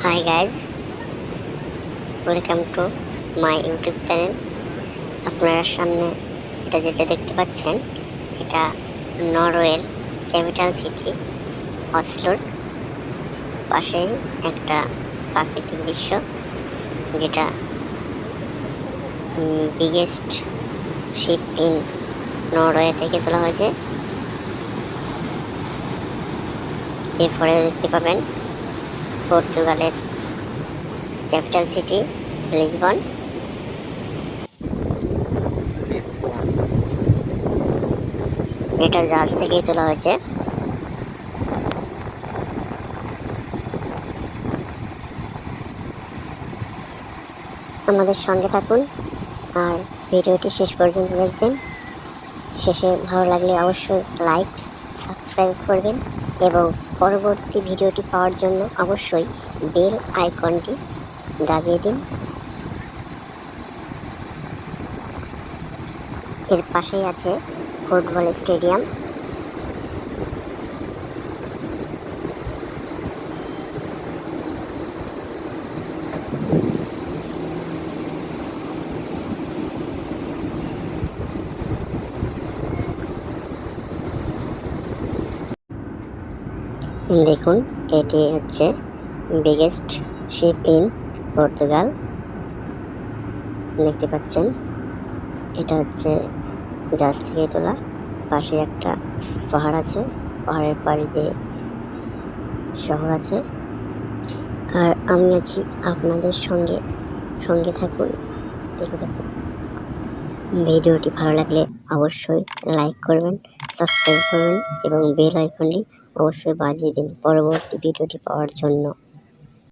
Hi guys, welcome to my YouTube channel. আপনারা সামনে যেটা দেখতে পাচ্ছেন এটা নরওয়ের ক্যাপিটাল সিটি অসলোর পাশে একটা প্রাকৃতিক দৃশ্য, যেটা বিগেস্ট শিপ ইন নরওয়ে থেকে তোলা হয়েছে। এরপরে দেখতে পাবেন পর্তুগালের ক্যাপিটাল সিটি লিসবন। এটা জাহাজ থেকেই তোলা হয়েছে। আমাদের সঙ্গে থাকুন আর ভিডিওটি শেষ পর্যন্ত দেখবেন। শেষে ভালো লাগলে অবশ্যই লাইক সাবস্ক্রাইব করবেন এবং পরবর্তী ভিডিওটি পাওয়ার জন্য অবশ্যই বেল আইকনটি দাবিয়ে দিন। এর পাশেই আছে ফুটবল স্টেডিয়াম। দেখুন, এটি হচ্ছে বিগেস্ট শিপ ইন পর্তুগাল। দেখতে পাচ্ছেন এটা হচ্ছে জাহাজ থেকে তোলা। পাশে একটা পাহাড় আছে, পাহাড়ের পাশ দিয়ে শহর আছে। আর আমি আছি আপনাদের সঙ্গে থাকুন, দেখুন। ভিডিওটি ভালো লাগলে অবশ্যই লাইক করবেন, সাবস্ক্রাইব করবেন এবং বেল আইকনটি অবশ্যই বাজিয়ে দিন পরবর্তী ভিডিওটি পাওয়ার জন্য।